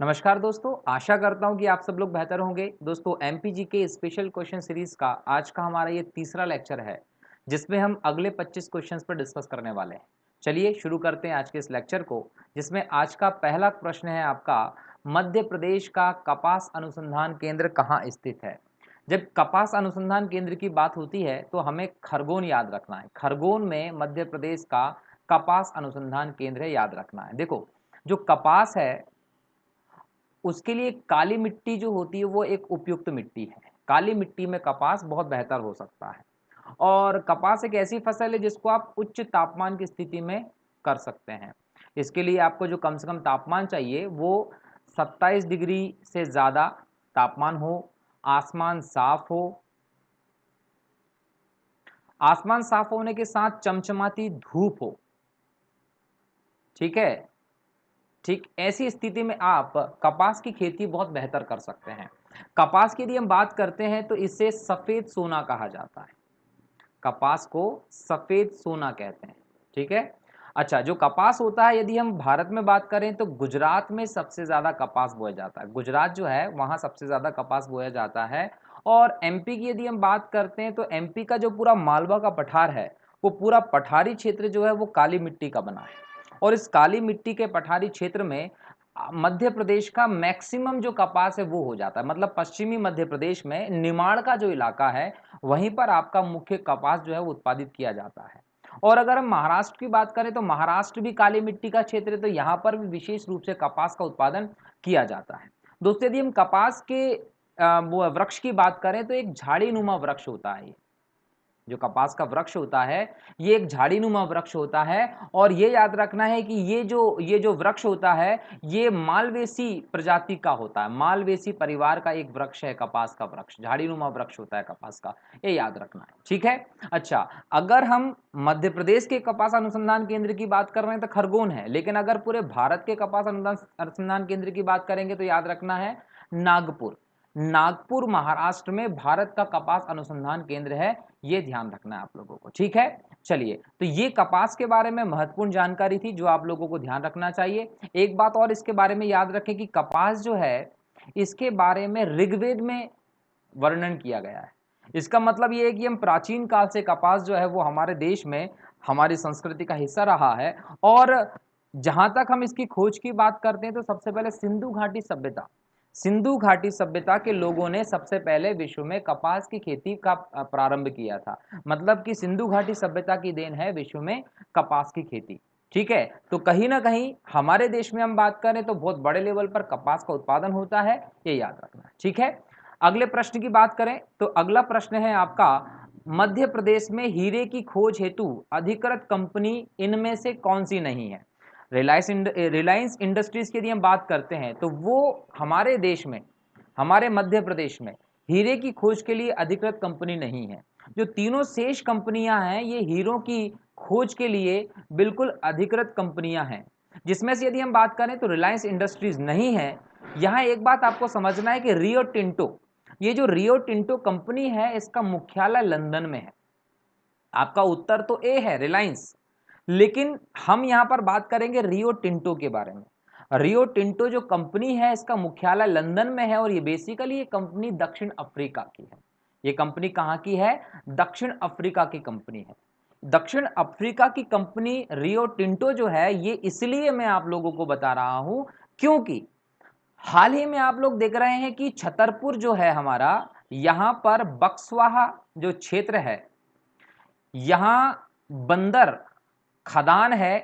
नमस्कार दोस्तों, आशा करता हूँ कि आप सब लोग बेहतर होंगे। दोस्तों एमपीजी के स्पेशल क्वेश्चन सीरीज का आज का हमारा ये तीसरा लेक्चर है, जिसमें हम अगले 25 क्वेश्चंस पर डिस्कस करने वाले हैं। चलिए शुरू करते हैं आज के इस लेक्चर को, जिसमें आज का पहला प्रश्न है आपका, मध्य प्रदेश का कपास अनुसंधान केंद्र कहाँ स्थित है? जब कपास अनुसंधान केंद्र की बात होती है तो हमें खरगोन याद रखना है। खरगोन में मध्य प्रदेश का कपास अनुसंधान केंद्र है, याद रखना है। देखो, जो कपास है उसके लिए काली मिट्टी जो होती है वो एक उपयुक्त मिट्टी है। काली मिट्टी में कपास बहुत बेहतर हो सकता है। और कपास एक ऐसी फसल है जिसको आप उच्च तापमान की स्थिति में कर सकते हैं। इसके लिए आपको जो कम से कम तापमान चाहिए वो 27 डिग्री से ज़्यादा तापमान हो, आसमान साफ हो, आसमान साफ होने के साथ चमचमाती धूप हो। ठीक है, ठीक ऐसी स्थिति में आप कपास की खेती बहुत बेहतर कर सकते हैं। कपास की यदि हम बात करते हैं तो इसे सफेद सोना कहा जाता है। कपास को सफेद सोना कहते हैं। ठीक है। अच्छा, जो कपास होता है यदि हम भारत में बात करें तो गुजरात में सबसे ज्यादा कपास बोया जाता है। गुजरात जो है वहां सबसे ज्यादा कपास बोया जाता है। और एमपी की यदि हम बात करते हैं तो एमपी का जो पूरा मालवा का पठार है, वो पूरा पठारी क्षेत्र जो है वो काली मिट्टी का बना है। और इस काली मिट्टी के पठारी क्षेत्र में मध्य प्रदेश का मैक्सिमम जो कपास है वो हो जाता है। मतलब पश्चिमी मध्य प्रदेश में निमाड़ का जो इलाका है वहीं पर आपका मुख्य कपास जो है वो उत्पादित किया जाता है। और अगर हम महाराष्ट्र की बात करें तो महाराष्ट्र भी काली मिट्टी का क्षेत्र है, तो यहाँ पर भी विशेष रूप से कपास का उत्पादन किया जाता है। दोस्तों यदि हम कपास के वो वृक्ष की बात करें तो एक झाड़ी नुमा वृक्ष होता है। जो कपास का वृक्ष होता है ये एक झाड़ीनुमा वृक्ष होता है। और ये याद रखना है कि ये जो वृक्ष होता है ये मालवेसी प्रजाति का होता है। मालवेसी परिवार का एक वृक्ष है कपास का वृक्ष, झाड़ीनुमा वृक्ष होता है कपास का, ये याद रखना है। ठीक है। अच्छा, अगर हम मध्य प्रदेश के कपास अनुसंधान केंद्र की बात कर रहे हैं तो खरगोन है, लेकिन अगर पूरे भारत के कपास अनुसंधान केंद्र की बात करेंगे तो याद रखना है नागपुर। नागपुर महाराष्ट्र में भारत का कपास अनुसंधान केंद्र है, ये ध्यान रखना है आप लोगों को। ठीक है। चलिए, तो ये कपास के बारे में महत्वपूर्ण जानकारी थी जो आप लोगों को ध्यान रखना चाहिए। एक बात और इसके बारे में याद रखें कि कपास जो है इसके बारे में ऋग्वेद में वर्णन किया गया है। इसका मतलब ये है कि हम प्राचीन काल से कपास जो है वो हमारे देश में हमारी संस्कृति का हिस्सा रहा है। और जहां तक हम इसकी खोज की बात करते हैं तो सबसे पहले सिंधु घाटी सभ्यता के लोगों ने सबसे पहले विश्व में कपास की खेती का प्रारंभ किया था। मतलब कि सिंधु घाटी सभ्यता की देन है विश्व में कपास की खेती। ठीक है। तो कहीं ना कहीं हमारे देश में हम बात करें तो बहुत बड़े लेवल पर कपास का उत्पादन होता है, ये याद रखना है। ठीक है। अगले प्रश्न की बात करें तो अगला प्रश्न है आपका, मध्य प्रदेश में हीरे की खोज हेतु अधिकृत कंपनी इनमें से कौन सी नहीं है? रिलायंस इंडस्ट्रीज की यदि हम बात करते हैं तो वो हमारे देश में, हमारे मध्य प्रदेश में हीरे की खोज के लिए अधिकृत कंपनी नहीं है। जो तीनों शेष कंपनियां हैं ये हीरों की खोज के लिए बिल्कुल अधिकृत कंपनियां हैं। जिसमें से यदि हम बात करें तो रिलायंस इंडस्ट्रीज नहीं है। यहां एक बात आपको समझना है कि रियो टिंटो, ये जो रियो टिंटो कंपनी है इसका मुख्यालय लंदन में है। आपका उत्तर तो ए है, रिलायंस। लेकिन हम यहां पर बात करेंगे रियो टिंटो के बारे में। रियो टिंटो जो कंपनी है इसका मुख्यालय लंदन में है और ये बेसिकली ये कंपनी दक्षिण अफ्रीका की है। ये कंपनी कहां की है? दक्षिण अफ्रीका की कंपनी है। दक्षिण अफ्रीका की कंपनी रियो टिंटो जो है ये इसलिए मैं आप लोगों को बता रहा हूं क्योंकि हाल ही में आप लोग देख रहे हैं कि छतरपुर जो है हमारा, यहां पर बक्सवाहा जो क्षेत्र है, यहां बंदर खदान है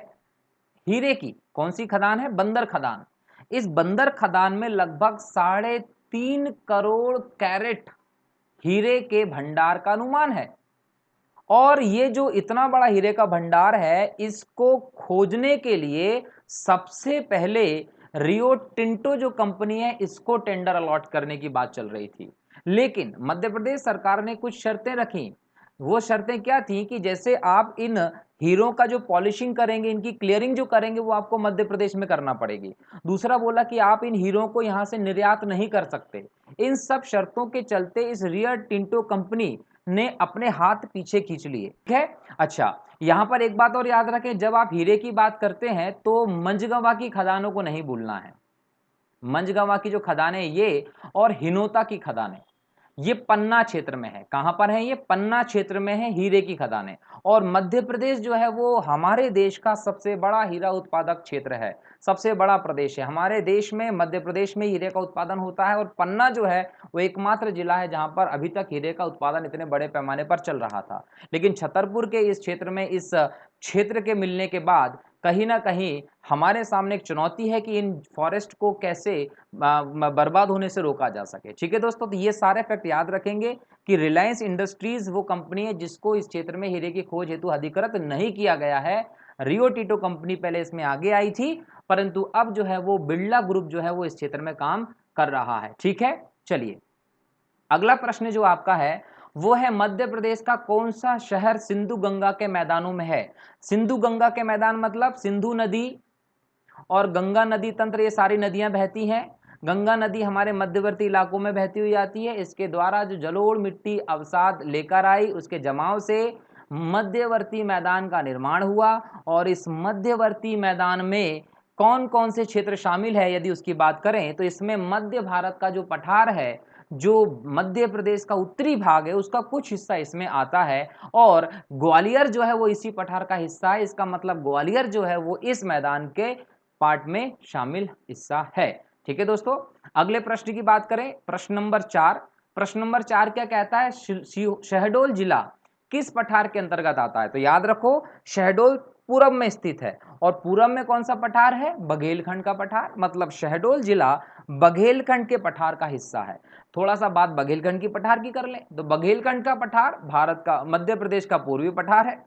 हीरे की। कौन सी खदान है? बंदर खदान। इस बंदर खदान में लगभग 3.5 करोड़ कैरेट हीरे के भंडार का अनुमान है। और ये जो इतना बड़ा हीरे का भंडार है इसको खोजने के लिए सबसे पहले रियो टिंटो जो कंपनी है इसको टेंडर अलॉट करने की बात चल रही थी। लेकिन मध्य प्रदेश सरकार ने कुछ शर्तें रखी। वो शर्तें क्या थी कि जैसे आप इन हीरों का जो पॉलिशिंग करेंगे, इनकी क्लियरिंग जो करेंगे वो आपको मध्य प्रदेश में करना पड़ेगी। दूसरा बोला कि आप इन हीरों को यहां से निर्यात नहीं कर सकते। इन सब शर्तों के चलते इस रियो टिंटो कंपनी ने अपने हाथ पीछे खींच लिए। ठीक है। अच्छा, यहां पर एक बात और याद रखें, जब आप हीरे की बात करते हैं तो मंझगवा की खदानों को नहीं भूलना है। मंझगांवा की जो खदानें ये और हिनोता की खदानें, ये पन्ना क्षेत्र में है। कहां पर है? ये पन्ना क्षेत्र में है हीरे की खदानें। और मध्य प्रदेश जो है वो हमारे देश का सबसे बड़ा हीरा उत्पादक क्षेत्र है, सबसे बड़ा प्रदेश है हमारे देश में। मध्य प्रदेश में हीरे का उत्पादन होता है और पन्ना जो है वो एकमात्र जिला है जहां पर अभी तक हीरे का उत्पादन इतने बड़े पैमाने पर चल रहा था। लेकिन छतरपुर के इस क्षेत्र में, इस क्षेत्र के मिलने के बाद कहीं ना कहीं हमारे सामने एक चुनौती है कि इन फॉरेस्ट को कैसे बर्बाद होने से रोका जा सके। ठीक है दोस्तों, तो ये सारे फैक्ट याद रखेंगे कि रिलायंस इंडस्ट्रीज वो कंपनी है जिसको इस क्षेत्र में हीरे की खोज हेतु अधिकृत नहीं किया गया है। रियो टीटो कंपनी पहले इसमें आगे आई थी, परंतु अब जो है वो बिरला ग्रुप जो है वो इस क्षेत्र में काम कर रहा है। ठीक है, चलिए अगला प्रश्न जो आपका है वो है मध्य प्रदेश का कौन सा शहर सिंधु गंगा के मैदानों में है? सिंधु गंगा के मैदान मतलब सिंधु नदी और गंगा नदी तंत्र, ये सारी नदियां बहती हैं। गंगा नदी हमारे मध्यवर्ती इलाकों में बहती हुई आती है। इसके द्वारा जो जलोढ़ मिट्टी अवसाद लेकर आई, उसके जमाव से मध्यवर्ती मैदान का निर्माण हुआ। और इस मध्यवर्ती मैदान में कौन कौन से क्षेत्र शामिल है यदि उसकी बात करें तो इसमें मध्य भारत का जो पठार है, जो मध्य प्रदेश का उत्तरी भाग है, उसका कुछ हिस्सा इसमें आता है। और ग्वालियर जो है वो इसी पठार का हिस्सा है। इसका मतलब ग्वालियर जो है वो इस मैदान के पार्ट में शामिल हिस्सा है। ठीक है दोस्तों, अगले प्रश्न की बात करें, प्रश्न नंबर 4। प्रश्न नंबर 4 क्या कहता है? शहडोल जिला किस पठार के अंतर्गत आता है? तो याद रखो, शहडोल पूरब में स्थित है। और पूरब में कौन सा पठार है? बघेलखंड का पठार। मतलब शहडोल जिला बघेलखंड के पठार का हिस्सा है। थोड़ा सा बात बघेलखंड की पठार की कर लें तो बघेलखंड का पठार भारत का, मध्य प्रदेश का पूर्वी पठार है।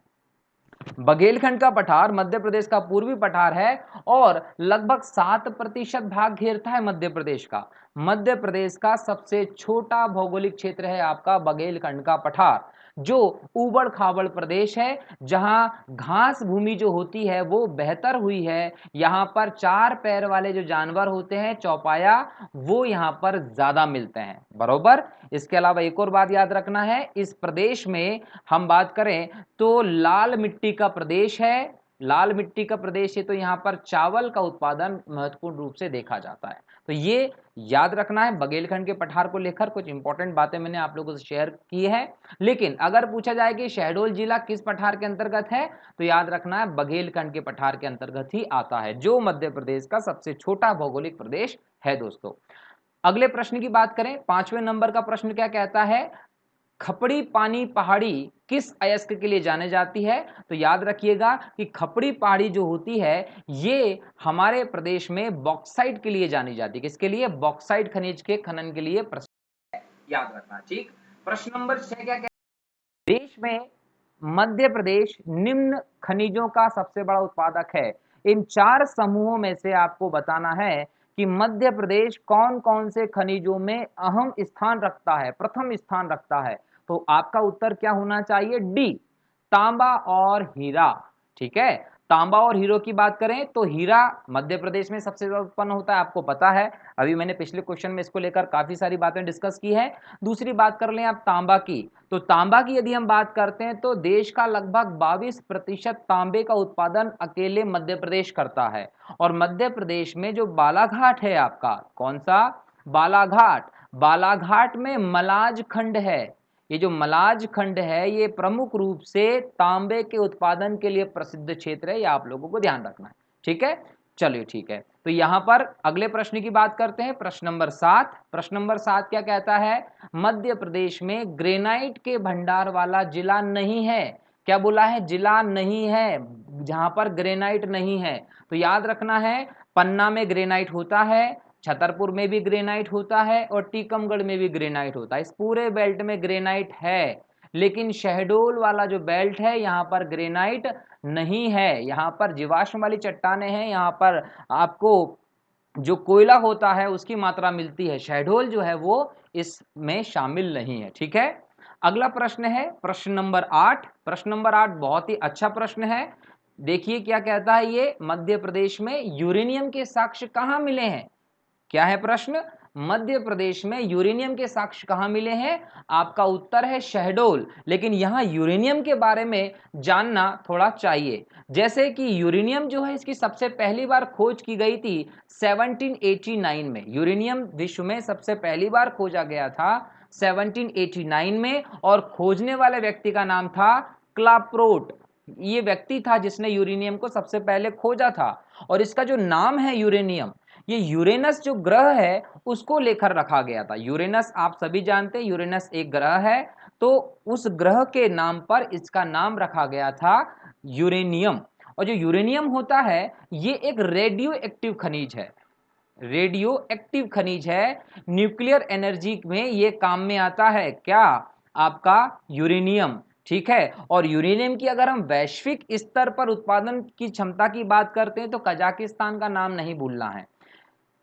बघेलखंड का पठार मध्य प्रदेश का पूर्वी पठार है और लगभग 7% भाग घेरता है मध्य प्रदेश का। मध्य प्रदेश का सबसे छोटा भौगोलिक क्षेत्र है आपका बघेलखंड का पठार, जो ऊबड़ खाबड़ प्रदेश है, जहां घास भूमि जो होती है वो बेहतर हुई है। यहां पर 4 पैर वाले जो जानवर होते हैं, चौपाया, वो यहां पर ज्यादा मिलते हैं। बरोबर। इसके अलावा एक और बात याद रखना है, इस प्रदेश में हम बात करें तो लाल मिट्टी का प्रदेश है। लाल मिट्टी का प्रदेश है तो यहां पर चावल का उत्पादन महत्वपूर्ण रूप से देखा जाता है। तो ये याद रखना है। बघेलखंड के पठार को लेकर कुछ इंपॉर्टेंट बातें मैंने आप लोगों से शेयर की है। लेकिन अगर पूछा जाए कि शहडोल जिला किस पठार के अंतर्गत है, तो याद रखना है बघेलखंड के पठार के अंतर्गत ही आता है, जो मध्य प्रदेश का सबसे छोटा भौगोलिक प्रदेश है दोस्तों। अगले प्रश्न की बात करें, 5वें नंबर का प्रश्न क्या कहता है? खपड़ी पानी पहाड़ी किस अयस्क के लिए जाने जाती है? तो याद रखिएगा कि खपड़ी पहाड़ी जो होती है ये हमारे प्रदेश में बॉक्साइट के लिए जानी जाती है। किसके लिए? बॉक्साइट खनिज के खनन के लिए प्रसिद्ध है, याद रखना। ठीक, प्रश्न नंबर 6 क्या कहता है? देश में मध्य प्रदेश निम्न खनिजों का सबसे बड़ा उत्पादक है। इन 4 समूहों में से आपको बताना है कि मध्य प्रदेश कौन कौन से खनिजों में अहम स्थान रखता है, प्रथम स्थान रखता है। तो आपका उत्तर क्या होना चाहिए? डी, तांबा और हीरा। ठीक है, तांबा और हीरो की बात करें तो हीरा मध्य प्रदेश में सबसे ज्यादा उत्पन्न होता है, आपको पता है। अभी मैंने पिछले क्वेश्चन में इसको लेकर काफी सारी बातें डिस्कस की है। दूसरी बात कर लें आप तांबा की, तो तांबा की यदि हम बात करते हैं तो देश का लगभग 22% तांबे का उत्पादन अकेले मध्य प्रदेश करता है। और मध्य प्रदेश में जो बालाघाट है आपका, कौन सा? बालाघाट। बालाघाट में मलाज खंड है। ये जो मलाज खंड है ये प्रमुख रूप से तांबे के उत्पादन के लिए प्रसिद्ध क्षेत्र है, ये आप लोगों को ध्यान रखना है। ठीक है, चलिए ठीक है। तो यहां पर अगले प्रश्न की बात करते हैं, प्रश्न नंबर 7। प्रश्न नंबर 7 क्या कहता है? मध्य प्रदेश में ग्रेनाइट के भंडार वाला जिला नहीं है। क्या बोला है? जिला नहीं है जहां पर ग्रेनाइट नहीं है। तो याद रखना है, पन्ना में ग्रेनाइट होता है, छतरपुर में भी ग्रेनाइट होता है और टीकमगढ़ में भी ग्रेनाइट होता है। इस पूरे बेल्ट में ग्रेनाइट है, लेकिन शहडोल वाला जो बेल्ट है यहाँ पर ग्रेनाइट नहीं है। यहाँ पर जीवाश्म वाली चट्टानें हैं, यहाँ पर आपको जो कोयला होता है उसकी मात्रा मिलती है। शहडोल जो है वो इसमें शामिल नहीं है। ठीक है, अगला प्रश्न है प्रश्न नंबर 8। प्रश्न नंबर 8 बहुत ही अच्छा प्रश्न है। देखिए क्या कहता है ये, मध्य प्रदेश में यूरेनियम के साक्ष्य कहाँ मिले हैं? क्या है प्रश्न? मध्य प्रदेश में यूरेनियम के साक्ष्य कहां मिले हैं? आपका उत्तर है शहडोल। लेकिन यहां यूरेनियम के बारे में जानना थोड़ा चाहिए। जैसे कि यूरेनियम जो है इसकी सबसे पहली बार खोज की गई थी 1789 में। यूरेनियम विश्व में सबसे पहली बार खोजा गया था 1789 में, और खोजने वाले व्यक्ति का नाम था क्लाप्रोट। ये व्यक्ति था जिसने यूरेनियम को सबसे पहले खोजा था। और इसका जो नाम है यूरेनियम, ये यूरेनस जो ग्रह है उसको लेकर रखा गया था। यूरेनस आप सभी जानते हैं, यूरेनस एक ग्रह है, तो उस ग्रह के नाम पर इसका नाम रखा गया था यूरेनियम। और जो यूरेनियम होता है ये एक रेडियो एक्टिव खनिज है। रेडियो एक्टिव खनिज है, न्यूक्लियर एनर्जी में ये काम में आता है। क्या? आपका यूरेनियम। ठीक है। और यूरेनियम की अगर हम वैश्विक स्तर पर उत्पादन की क्षमता की बात करते हैं तो कजाकिस्तान का नाम नहीं भूलना है।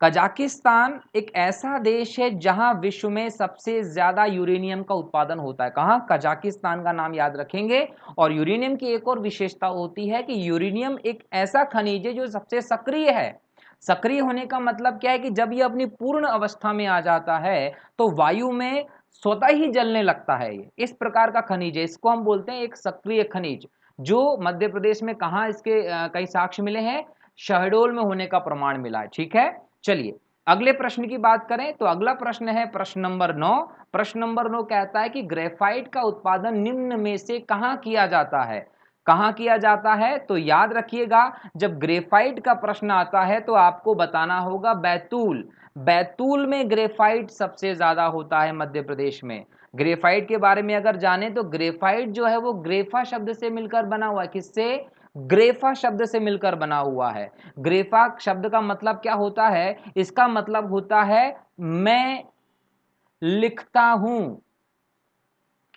कजाकिस्तान एक ऐसा देश है जहां विश्व में सबसे ज्यादा यूरेनियम का उत्पादन होता है। कहां? कजाकिस्तान का नाम याद रखेंगे। और यूरेनियम की एक और विशेषता होती है कि यूरेनियम एक ऐसा खनिज है जो सबसे सक्रिय है। सक्रिय होने का मतलब क्या है कि जब यह अपनी पूर्ण अवस्था में आ जाता है तो वायु में स्वतः ही जलने लगता है। ये इस प्रकार का खनिज है, इसको हम बोलते हैं एक सक्रिय खनिज। जो मध्य प्रदेश में कहां इसके कई साक्ष्य मिले हैं? शहडोल में होने का प्रमाण मिला है। ठीक है। चलिए अगले प्रश्न की बात करें तो अगला प्रश्न है प्रश्न नंबर 9। प्रश्न नंबर 9 कहता है कि ग्रेफाइट का उत्पादन निम्न में से कहां किया जाता है? कहां किया जाता है? तो याद रखिएगा, जब ग्रेफाइट का प्रश्न आता है तो आपको बताना होगा बैतूल। बैतूल में ग्रेफाइट सबसे ज्यादा होता है मध्य प्रदेश में। ग्रेफाइट के बारे में अगर जाने तो ग्रेफाइट जो है वो ग्रेफा शब्द से मिलकर बना हुआ है। किससे? ग्रेफा शब्द से मिलकर बना हुआ है। ग्रेफा शब्द का मतलब क्या होता है? इसका मतलब होता है मैं लिखता हूं।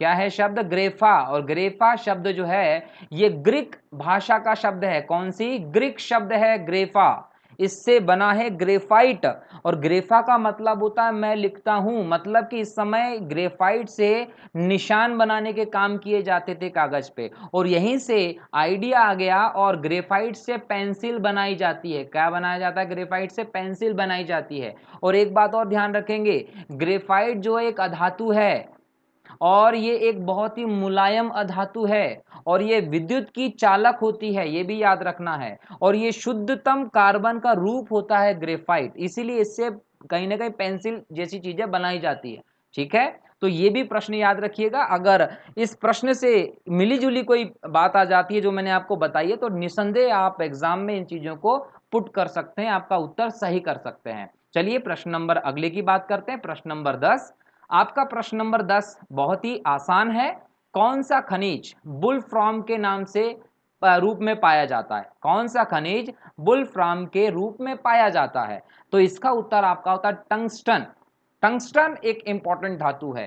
क्या है शब्द? ग्रेफा। और ग्रेफा शब्द जो है ये ग्रीक भाषा का शब्द है। कौन सी? ग्रीक शब्द है ग्रेफा। इससे बना है ग्रेफाइट। और ग्रेफा का मतलब होता है मैं लिखता हूं। मतलब कि इस समय ग्रेफाइट से निशान बनाने के काम किए जाते थे कागज पे, और यहीं से आइडिया आ गया और ग्रेफाइट से पेंसिल बनाई जाती है। क्या बनाया जाता है? ग्रेफाइट से पेंसिल बनाई जाती है। और एक बात और ध्यान रखेंगे, ग्रेफाइट जो एक अधातु है और ये एक बहुत ही मुलायम अधातु है, और ये विद्युत की चालक होती है, ये भी याद रखना है। और ये शुद्धतम कार्बन का रूप होता है ग्रेफाइट, इसीलिए इससे कहीं ना कहीं पेंसिल जैसी चीजें बनाई जाती है। ठीक है। तो ये भी प्रश्न याद रखिएगा। अगर इस प्रश्न से मिली जुली कोई बात आ जाती है जो मैंने आपको बताई है तो निसंदेह आप एग्जाम में इन चीजों को पुट कर सकते हैं, आपका उत्तर सही कर सकते हैं। चलिए प्रश्न नंबर अगले की बात करते हैं। प्रश्न नंबर 10। आपका प्रश्न नंबर 10 बहुत ही आसान है। कौन सा खनिज बुल्फ्रॉम के नाम से रूप में पाया जाता है? कौन सा खनिज बुल्फ्रॉम के रूप में पाया जाता है? तो इसका उत्तर आपका होता है टंगस्टन। टंगस्टन एक इंपॉर्टेंट धातु है।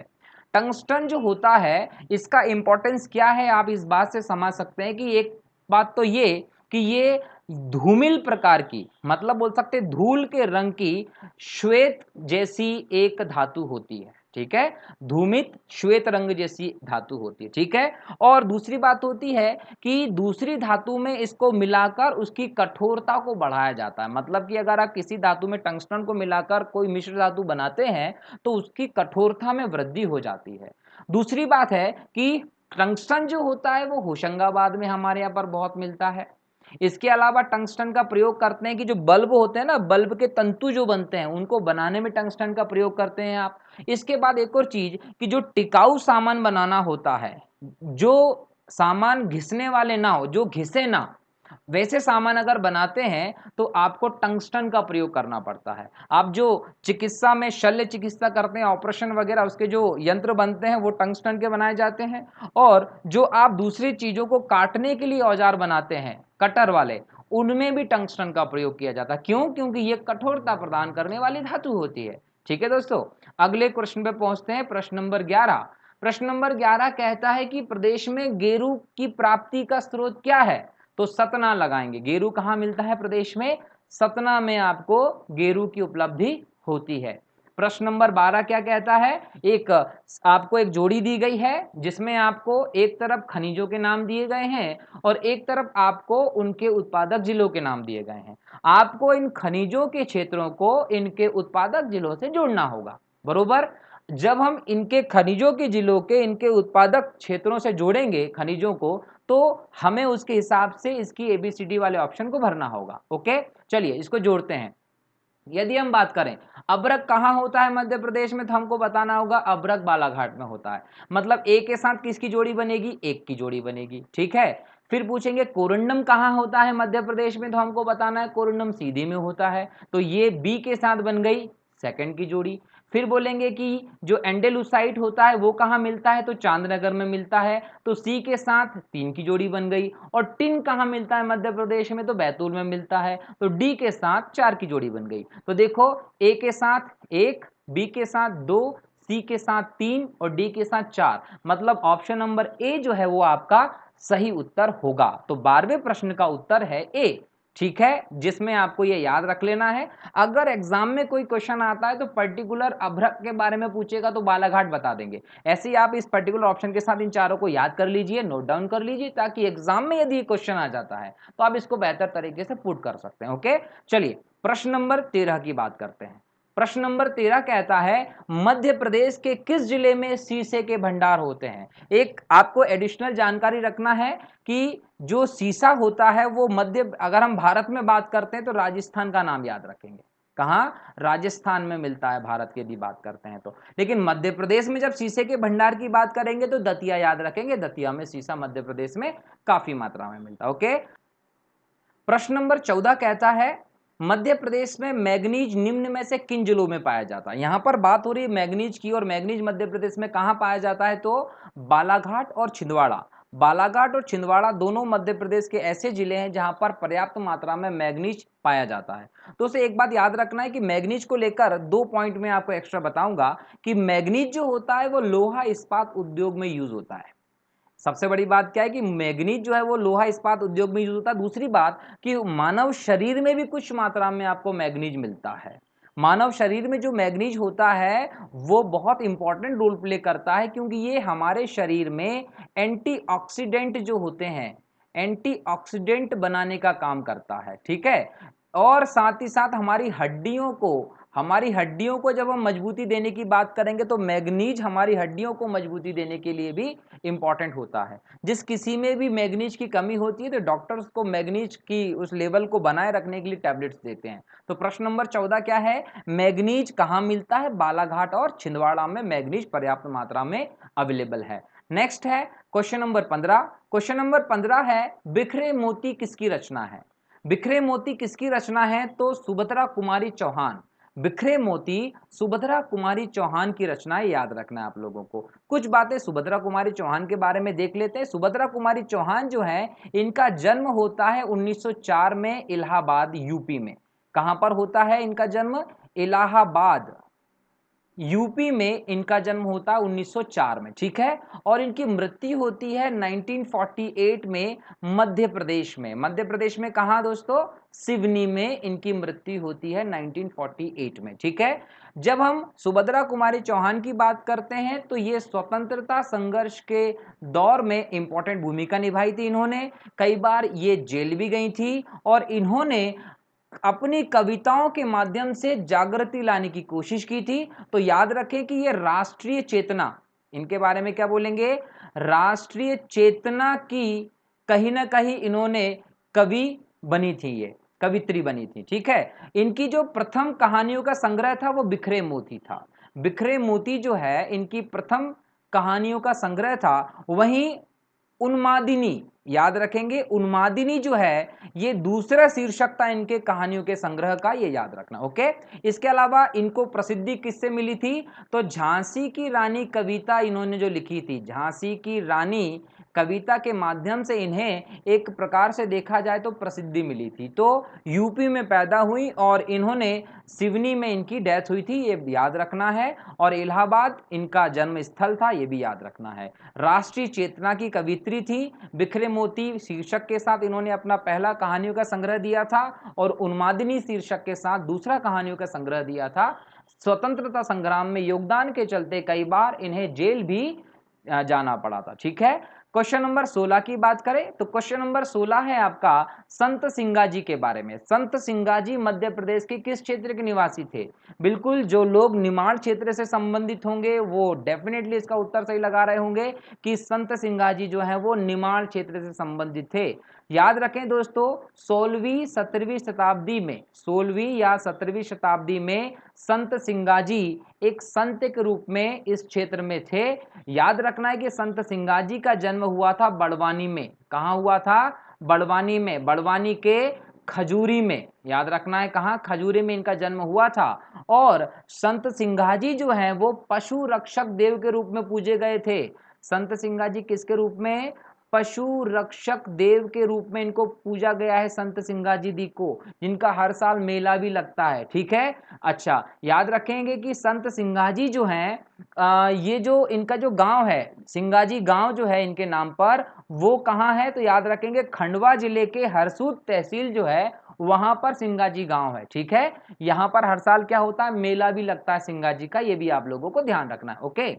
टंगस्टन जो होता है इसका इंपॉर्टेंस क्या है आप इस बात से समझ सकते हैं कि एक बात तो ये कि ये धूमिल प्रकार की, मतलब बोल सकते हैं धूल के रंग की श्वेत जैसी एक धातु होती है। ठीक है। धूमित श्वेत रंग जैसी धातु होती है। ठीक है। और दूसरी बात होती है कि दूसरी धातु में इसको मिलाकर उसकी कठोरता को बढ़ाया जाता है। मतलब कि अगर आप किसी धातु में टंगस्टन को मिलाकर कोई मिश्र धातु बनाते हैं तो उसकी कठोरता में वृद्धि हो जाती है। दूसरी बात है कि टंगस्टन जो होता है वो होशंगाबाद में हमारे यहाँ पर बहुत मिलता है। इसके अलावा टंगस्टन का प्रयोग करते हैं कि जो बल्ब होते हैं ना, बल्ब के तंतु जो बनते हैं उनको बनाने में टंगस्टन का प्रयोग करते हैं आप। इसके बाद एक और चीज कि जो टिकाऊ सामान बनाना होता है, जो सामान घिसने वाले ना हो, जो घिसे ना, वैसे सामान अगर बनाते हैं तो आपको टंगस्टन का प्रयोग करना पड़ता है। आप जो चिकित्सा में शल्य चिकित्सा करते हैं, ऑपरेशन वगैरह, उसके जो यंत्र बनते हैं वो टंगस्टन के बनाए जाते हैं। और जो आप दूसरी चीजों को काटने के लिए औजार बनाते हैं, कटर वाले, उनमें भी टंगस्टन का प्रयोग किया जाता है। क्यों? क्योंकि ये कठोरता प्रदान करने वाली धातु होती है। ठीक है दोस्तों, अगले प्रश्न पे पहुंचते हैं। प्रश्न नंबर 11। प्रश्न नंबर 11 कहता है कि प्रदेश में गेरू की प्राप्ति का स्रोत क्या है? तो सतना लगाएंगे। गेरू कहां मिलता है प्रदेश में? सतना में आपको गेरू की उपलब्धि होती है। प्रश्न नंबर 12 क्या कहता है, आपको एक जोड़ी दी गई है जिसमें आपको एक तरफ खनिजों के नाम दिए गए हैं और एक तरफ आपको उनके उत्पादक जिलों के नाम दिए गए हैं। आपको इन खनिजों के क्षेत्रों को इनके उत्पादक जिलों से जोड़ना होगा, बरोबर। जब हम इनके खनिजों के जिलों के इनके उत्पादक क्षेत्रों से जोड़ेंगे खनिजों को, तो हमें उसके हिसाब से इसकी एबीसीडी वाले ऑप्शन को भरना होगा। ओके, चलिए इसको जोड़ते हैं। यदि हम बात करें अभ्रक कहाँ होता है मध्य प्रदेश में, तो हमको बताना होगा अभ्रक बालाघाट में होता है। मतलब ए के साथ किसकी जोड़ी बनेगी, एक की जोड़ी बनेगी, ठीक है। फिर पूछेंगे कोरंडम कहाँ होता है मध्य प्रदेश में, तो हमको बताना है कोरंडम सीधी में होता है, तो ये बी के साथ बन गई सेकंड की जोड़ी। फिर बोलेंगे कि जो एंडेलुसाइट होता है वो कहाँ मिलता है, तो चांदनगर में मिलता है, तो सी के साथ 3 की जोड़ी बन गई। और टिन कहाँ मिलता है मध्य प्रदेश में, तो बैतूल में मिलता है, तो डी के साथ 4 की जोड़ी बन गई। तो देखो ए के साथ 1, बी के साथ 2, सी के साथ 3 और डी के साथ 4, मतलब ऑप्शन नंबर ए जो है वो आपका सही उत्तर होगा। तो 12वें प्रश्न का उत्तर है ए, ठीक है, जिसमें आपको ये याद रख लेना है। अगर एग्जाम में कोई क्वेश्चन आता है तो पर्टिकुलर अभ्रक के बारे में पूछेगा तो बालाघाट बता देंगे, ऐसे ही आप इस पर्टिकुलर ऑप्शन के साथ इन चारों को याद कर लीजिए, नोट डाउन कर लीजिए, ताकि एग्जाम में यदि क्वेश्चन आ जाता है तो आप इसको बेहतर तरीके से पुट कर सकते हैं। ओके, चलिए प्रश्न नंबर 13 की बात करते हैं। प्रश्न नंबर 13 कहता है मध्य प्रदेश के किस जिले में शीशे के भंडार होते हैं। एक आपको एडिशनल जानकारी रखना है कि जो शीशा होता है वो अगर हम भारत में बात करते हैं तो राजस्थान का नाम याद रखेंगे। कहाँ, राजस्थान में मिलता है भारत की यदि बात करते हैं तो। लेकिन मध्य प्रदेश में जब शीशे के भंडार की बात करेंगे तो दतिया याद रखेंगे, दतिया में शीशा मध्य प्रदेश में काफी मात्रा में मिलता है। ओके, प्रश्न नंबर 14 कहता है मध्य प्रदेश में मैग्नीज निम्न में से किन जिलों में पाया जाता है। यहां पर बात हो रही है मैग्नीज की, और मैग्नीज मध्य प्रदेश में कहां पाया जाता है, तो बालाघाट और छिंदवाड़ा। बालाघाट और छिंदवाड़ा दोनों मध्य प्रदेश के ऐसे जिले हैं जहां पर पर्याप्त मात्रा में मैग्नीज पाया जाता है। तो उसे एक बात याद रखना है कि मैग्नीज को लेकर 2 पॉइंट में आपको एक्स्ट्रा बताऊंगा कि मैग्नीज जो होता है वो लोहा इस्पात उद्योग में यूज होता है। सबसे बड़ी बात क्या है कि मैग्नीज जो है वो लोहा इस्पात उद्योग में यूज होता है। दूसरी बात कि मानव शरीर में भी कुछ मात्रा में आपको मैग्नीज मिलता है। मानव शरीर में जो मैग्नीज होता है वो बहुत इंपॉर्टेंट रोल प्ले करता है, क्योंकि ये हमारे शरीर में एंटीऑक्सीडेंट जो होते हैं, एंटीऑक्सीडेंट बनाने का काम करता है, ठीक है। और साथ ही साथ हमारी हड्डियों को जब हम मजबूती देने की बात करेंगे तो मैग्नीज हमारी हड्डियों को मजबूती देने के लिए भी इंपॉर्टेंट होता है। जिस किसी में भी मैग्नीज की कमी होती है तो डॉक्टर्स को मैग्नीज की उस लेवल को बनाए रखने के लिए टैबलेट्स देते हैं। तो प्रश्न नंबर 14 क्या है, मैग्नीज कहाँ मिलता है, बालाघाट और छिंदवाड़ा में मैग्नीज पर्याप्त मात्रा में अवेलेबल है। नेक्स्ट है क्वेश्चन नंबर 15। क्वेश्चन नंबर 15 है बिखरे मोती किसकी रचना है। बिखरे मोती किसकी रचना है, तो सुभद्रा कुमारी चौहान। बिखरे मोती सुभद्रा कुमारी चौहान की रचना है, याद रखना है आप लोगों को। कुछ बातें सुभद्रा कुमारी चौहान के बारे में देख लेते हैं। सुभद्रा कुमारी चौहान जो है इनका जन्म होता है 1904 में इलाहाबाद यूपी में। कहां पर होता है इनका जन्म, इलाहाबाद यूपी में इनका जन्म होता है 1904 में, ठीक है। और इनकी मृत्यु होती है 1948 में मध्य प्रदेश में। मध्य प्रदेश में कहां दोस्तों, सिवनी में इनकी मृत्यु होती है 1948 में, ठीक है। जब हम सुभद्रा कुमारी चौहान की बात करते हैं तो ये स्वतंत्रता संघर्ष के दौर में इंपॉर्टेंट भूमिका निभाई थी इन्होंने। कई बार ये जेल भी गई थी और इन्होंने अपनी कविताओं के माध्यम से जागृति लाने की कोशिश की थी। तो याद रखें कि ये राष्ट्रीय चेतना, इनके बारे में क्या बोलेंगे, राष्ट्रीय चेतना की कहीं ना कहीं इन्होंने कवि बनी थी, ये कवित्री बनी थी, ठीक है। इनकी जो प्रथम कहानियों का संग्रह था वो बिखरे मोती था। बिखरे मोती जो है इनकी प्रथम कहानियों का संग्रह था। वहीं उन्मादिनी, याद रखेंगे उन्मादिनी जो है ये दूसरा शीर्षक था इनके कहानियों के संग्रह का, ये याद रखना। ओके, इसके अलावा इनको प्रसिद्धि किससे मिली थी, तो झांसी की रानी कविता इन्होंने जो लिखी थी, झांसी की रानी कविता के माध्यम से इन्हें एक प्रकार से देखा जाए तो प्रसिद्धि मिली थी। तो यूपी में पैदा हुई और इन्होंने सिवनी में इनकी डेथ हुई थी, ये याद रखना है, और इलाहाबाद इनका जन्म स्थल था, ये भी याद रखना है। राष्ट्रीय चेतना की कवित्री थी। बिखरे मोती शीर्षक के साथ इन्होंने अपना पहला कहानियों का संग्रह दिया था और उन्मादिनी शीर्षक के साथ दूसरा कहानियों का संग्रह दिया था। स्वतंत्रता संग्राम में योगदान के चलते कई बार इन्हें जेल भी जाना पड़ा था। ठीक है, क्वेश्चन नंबर 16 की बात करें तो क्वेश्चन नंबर 16 है आपका संत सिंगाजी के बारे में। संत सिंगाजी मध्य प्रदेश के किस क्षेत्र के निवासी थे? बिल्कुल, जो लोग निमाड़ क्षेत्र से संबंधित होंगे वो डेफिनेटली इसका उत्तर सही लगा रहे होंगे कि संत सिंगाजी जो है वो निमाड़ क्षेत्र से संबंधित थे। याद रखें दोस्तों, 16वीं 17वीं शताब्दी में, 16वीं या 17वीं शताब्दी में संत सिंगाजी एक संत के रूप में इस क्षेत्र में थे। याद रखना है कि संत सिंगाजी का जन्म हुआ था बड़वानी में। कहाँ हुआ था? बड़वानी में, बड़वानी के खजूरी में। याद रखना है कहाँ? खजूरी में इनका जन्म हुआ था। और संत सिंगाजी जो हैं वो पशु रक्षक देव के रूप में पूजे गए थे। संत सिंगाजी किसके रूप में? पशु रक्षक देव के रूप में इनको पूजा गया है, संत सिंगाजी दी को, जिनका हर साल मेला भी लगता है। ठीक है, अच्छा याद रखेंगे कि संत सिंगाजी जो हैं ये जो इनका जो गांव है, सिंगाजी गांव जो है इनके नाम पर, वो कहाँ है? तो याद रखेंगे खंडवा जिले के हरसूद तहसील जो है वहां पर सिंगाजी गांव है। ठीक है, यहां पर हर साल क्या होता है? मेला भी लगता है सिंगाजी का, ये भी आप लोगों को ध्यान रखना है। ओके,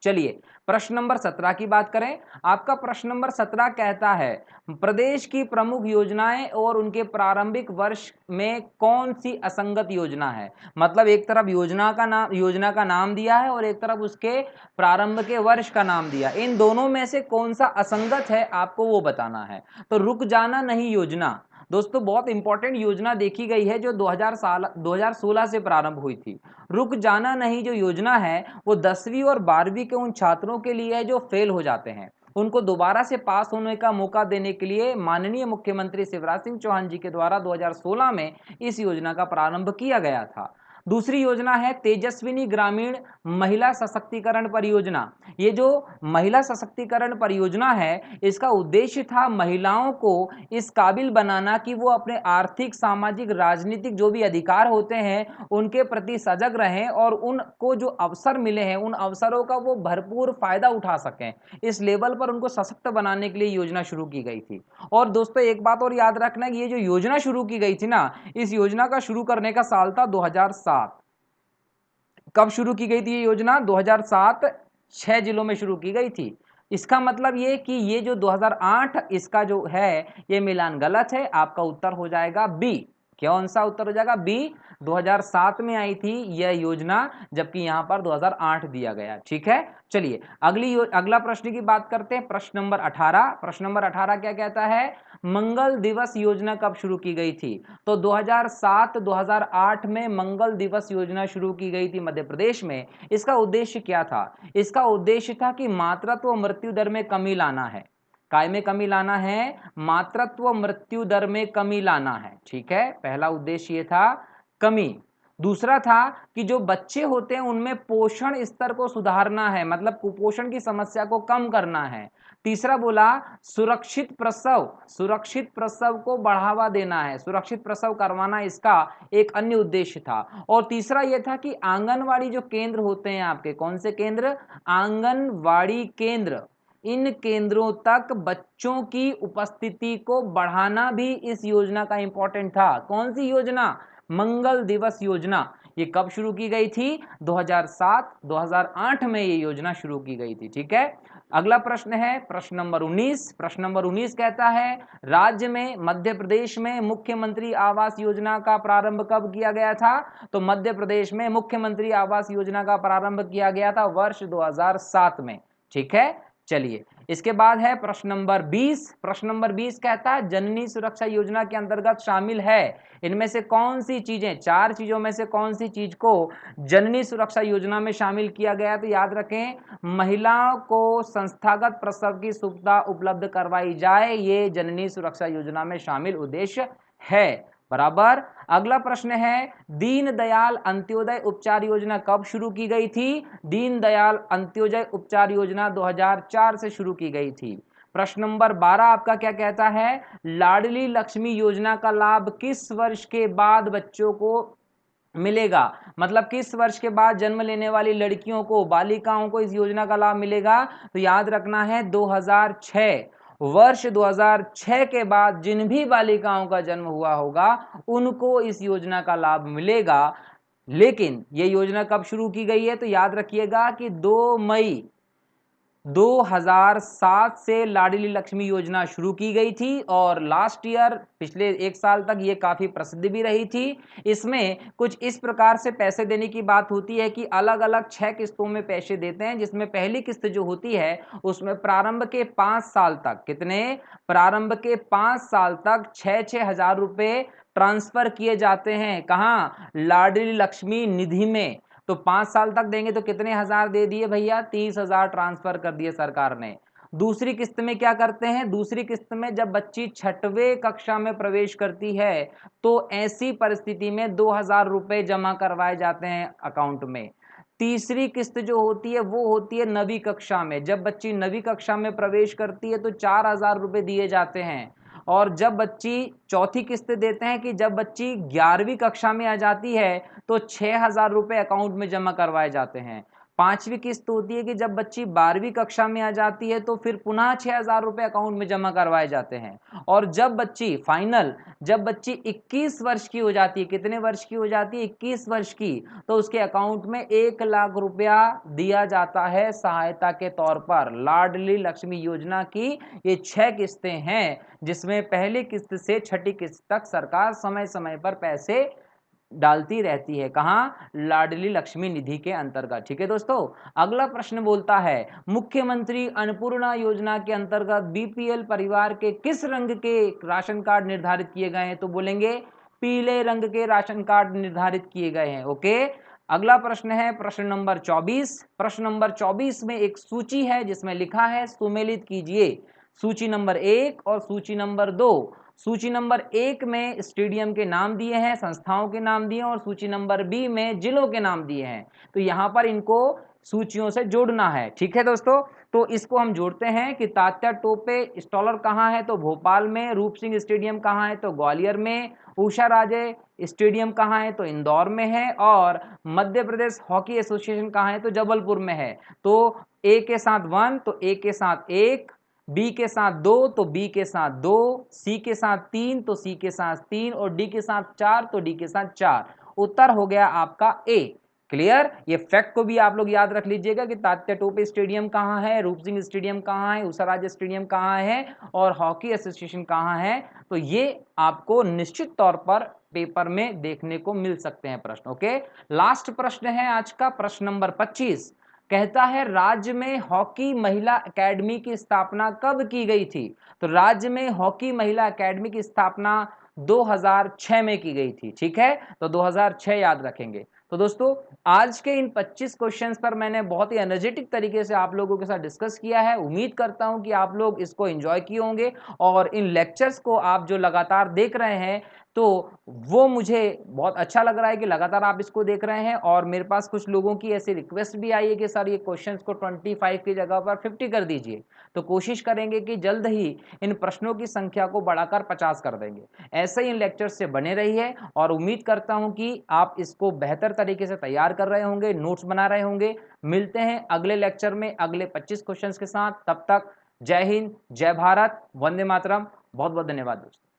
चलिए प्रश्न नंबर 17 की बात करें। आपका प्रश्न नंबर 17 कहता है प्रदेश की प्रमुख योजनाएं और उनके प्रारंभिक वर्ष में कौन सी असंगत योजना है? मतलब एक तरफ योजना का नाम दिया है और एक तरफ उसके प्रारंभ के वर्ष का नाम दिया। इन दोनों में से कौन सा असंगत है आपको वो बताना है। तो रुक जाना नहीं योजना दोस्तों बहुत इंपॉर्टेंट योजना देखी गई है जो 2016 से प्रारंभ हुई थी। रुक जाना नहीं जो योजना है वो 10वीं और 12वीं के उन छात्रों के लिए है जो फेल हो जाते हैं, उनको दोबारा से पास होने का मौका देने के लिए माननीय मुख्यमंत्री शिवराज सिंह चौहान जी के द्वारा 2016 में इस योजना का प्रारंभ किया गया था। दूसरी योजना है तेजस्विनी ग्रामीण महिला सशक्तिकरण परियोजना। ये जो महिला सशक्तिकरण परियोजना है इसका उद्देश्य था महिलाओं को इस काबिल बनाना कि वो अपने आर्थिक, सामाजिक, राजनीतिक जो भी अधिकार होते हैं उनके प्रति सजग रहें और उनको जो अवसर मिले हैं उन अवसरों का वो भरपूर फायदा उठा सकें। इस लेवल पर उनको सशक्त बनाने के लिए योजना शुरू की गई थी। और दोस्तों एक बात और याद रखना कि ये जो योजना शुरू की गई थी ना, इस योजना का शुरू करने का साल था 2007। कब शुरू की गई थी ये योजना? 2007, 6 जिलों में शुरू की गई थी। इसका मतलब ये कि ये जो 2008 इसका जो है ये मिलान गलत है। आपका उत्तर हो जाएगा बी। कौन सा उत्तर हो जाएगा? बी। 2007 में आई थी यह योजना जबकि यहां पर 2008 दिया गया। ठीक है, चलिए अगला प्रश्न की बात करते हैं। प्रश्न नंबर 18। प्रश्न नंबर 18 क्या कहता है? मंगल दिवस योजना कब शुरू की गई थी? तो 2007-2008 में मंगल दिवस योजना शुरू की गई थी मध्य प्रदेश में। इसका उद्देश्य क्या था? इसका उद्देश्य था कि मातृत्व मृत्यु दर में कमी लाना है। काय में कमी लाना है? मातृत्व मृत्यु दर में कमी लाना है। ठीक है, पहला उद्देश्य ये था कमी। दूसरा था कि जो बच्चे होते हैं उनमें पोषण स्तर को सुधारना है, मतलब कुपोषण की समस्या को कम करना है। तीसरा बोला सुरक्षित प्रसव को बढ़ावा देना है, सुरक्षित प्रसव करवाना इसका एक अन्य उद्देश्य था। और तीसरा यह था कि आंगनवाड़ी जो केंद्र होते हैं आपके, कौन से केंद्र? आंगनवाड़ी केंद्र, इन केंद्रों तक बच्चों की उपस्थिति को बढ़ाना भी इस योजना का इंपॉर्टेंट था। कौन सी योजना? मंगल दिवस योजना। ये कब शुरू की गई थी? 2007-2008 में ये योजना शुरू की गई थी। ठीक है, अगला प्रश्न है प्रश्न नंबर 19। प्रश्न नंबर 19 कहता है राज्य में मध्य प्रदेश में मुख्यमंत्री आवास योजना का प्रारंभ कब किया गया था? तो मध्य प्रदेश में मुख्यमंत्री आवास योजना का प्रारंभ किया गया था वर्ष 2007 में। ठीक है, चलिए इसके बाद है प्रश्न नंबर 20। प्रश्न नंबर 20 कहता है जननी सुरक्षा योजना के अंतर्गत शामिल है इनमें से कौन सी चीजें, 4 चीजों में से कौन सी चीज को जननी सुरक्षा योजना में शामिल किया गया? तो याद रखें महिलाओं को संस्थागत प्रसव की सुविधा उपलब्ध करवाई जाए, ये जननी सुरक्षा योजना में शामिल उद्देश्य है। बराबर। अगला प्रश्न है दीनदयाल अंत्योदय उपचार योजना कब शुरू की गई थी? दीनदयाल अंत्योदय उपचार योजना 2004 से शुरू की गई थी। प्रश्न नंबर 12 आपका क्या कहता है, लाडली लक्ष्मी योजना का लाभ किस वर्ष के बाद बच्चों को मिलेगा, मतलब किस वर्ष के बाद जन्म लेने वाली लड़कियों को, बालिकाओं को इस योजना का लाभ मिलेगा। तो याद रखना है 2006, वर्ष 2006 के बाद जिन भी बालिकाओं का जन्म हुआ होगा उनको इस योजना का लाभ मिलेगा। लेकिन ये योजना कब शुरू की गई है, तो याद रखिएगा कि 2 मई 2007 से लाडली लक्ष्मी योजना शुरू की गई थी और लास्ट ईयर पिछले 1 साल तक ये काफ़ी प्रसिद्ध भी रही थी। इसमें कुछ इस प्रकार से पैसे देने की बात होती है कि अलग अलग 6 किस्तों में पैसे देते हैं, जिसमें पहली किस्त जो होती है उसमें प्रारंभ के 5 साल तक, कितने, प्रारंभ के 5 साल तक 6-6 हज़ार रुपये ट्रांसफर किए जाते हैं। कहाँ, लाडली लक्ष्मी निधि में। तो 5 साल तक देंगे तो कितने हजार दे दिए भैया, 30,000 ट्रांसफर कर दिए सरकार ने। दूसरी किस्त में क्या करते हैं, दूसरी किस्त में जब बच्ची 6वीं कक्षा में प्रवेश करती है तो ऐसी परिस्थिति में 2,000 रुपए जमा करवाए जाते हैं अकाउंट में। तीसरी किस्त जो होती है वो होती है 9वीं कक्षा में, जब बच्ची 9वीं कक्षा में प्रवेश करती है तो 4,000 रुपए दिए जाते हैं। और जब बच्ची, चौथी किस्त देते हैं कि जब बच्ची 11वीं कक्षा में आ जाती है तो 6,000 रुपये अकाउंट में जमा करवाए जाते हैं। पांचवी किस्त होती है कि जब बच्ची 12वीं कक्षा में आ जाती है तो फिर पुनः 6,000 रुपये अकाउंट में जमा करवाए जाते हैं। और जब बच्ची फाइनल, जब बच्ची 21 वर्ष की हो जाती है, कितने वर्ष की हो जाती है, 21 वर्ष की, तो उसके अकाउंट में 1 लाख रुपया दिया जाता है सहायता के तौर पर। लाडली लक्ष्मी योजना की ये 6 किस्तें हैं, जिसमें पहली किस्त से 6ठी किस्त तक सरकार समय समय पर पैसे डालती रहती है। कहां, लाडली लक्ष्मी निधि के अंतर्गत। ठीक है दोस्तों, अगला प्रश्न बोलता है, मुख्यमंत्री अन्नपूर्णा योजना के अंतर्गत बीपीएल परिवार के किस रंग के राशन कार्ड निर्धारित किए गए हैं, तो बोलेंगे पीले रंग के राशन कार्ड निर्धारित किए गए हैं। ओके, अगला प्रश्न है प्रश्न नंबर 24। प्रश्न नंबर 24 में एक सूची है जिसमें लिखा है सुमेलित कीजिए सूची नंबर 1 और सूची नंबर 2। सूची नंबर 1 में स्टेडियम के नाम दिए हैं, संस्थाओं के नाम दिए हैं, और सूची नंबर बी में जिलों के नाम दिए हैं। तो यहां पर इनको सूचियों से जोड़ना है। ठीक है दोस्तों, तो इसको हम जोड़ते हैं कि तात्या टोपे इंस्टॉलर कहाँ है, तो भोपाल में। रूप सिंह स्टेडियम कहाँ है, तो ग्वालियर में। उषा राजे स्टेडियम कहाँ है, तो इंदौर में है। और मध्य प्रदेश हॉकी एसोसिएशन कहाँ है, तो जबलपुर में है। तो ए के साथ 1 तो ए के साथ 1, बी के साथ 2 तो बी के साथ 2, सी के साथ 3 तो सी के साथ 3, और डी के साथ 4 तो डी के साथ 4। उत्तर हो गया आपका ए। क्लियर, ये फैक्ट को भी आप लोग याद रख लीजिएगा कि तात्या टोपे स्टेडियम कहाँ है, रूप सिंह स्टेडियम कहाँ है, उषाराज स्टेडियम कहाँ है, और हॉकी एसोसिएशन कहाँ है। तो ये आपको निश्चित तौर पर पेपर में देखने को मिल सकते हैं प्रश्न। ओके, लास्ट प्रश्न है आज का, प्रश्न नंबर 25। कहता है राज्य में हॉकी महिला एकेडमी की स्थापना कब की गई थी, तो राज्य में हॉकी महिला एकेडमी की स्थापना 2006 में की गई थी। ठीक है, तो 2006 याद रखेंगे। तो दोस्तों, आज के इन 25 क्वेश्चंस पर मैंने बहुत ही एनर्जेटिक तरीके से आप लोगों के साथ डिस्कस किया है। उम्मीद करता हूं कि आप लोग इसको एंजॉय किए होंगे, और इन लेक्चर्स को आप जो लगातार देख रहे हैं तो वो मुझे बहुत अच्छा लग रहा है कि लगातार आप इसको देख रहे हैं। और मेरे पास कुछ लोगों की ऐसी रिक्वेस्ट भी आई है कि सर ये क्वेश्चंस को 25 की जगह पर 50 कर दीजिए। तो कोशिश करेंगे कि जल्द ही इन प्रश्नों की संख्या को बढ़ाकर 50 कर देंगे। ऐसे ही इन लेक्चर्स से बने रहिए, और उम्मीद करता हूं कि आप इसको बेहतर तरीके से तैयार कर रहे होंगे, नोट्स बना रहे होंगे। मिलते हैं अगले लेक्चर में अगले 25 क्वेश्चंस के साथ। तब तक जय हिंद, जय भारत, वंदे मातरम। बहुत बहुत धन्यवाद दोस्तों।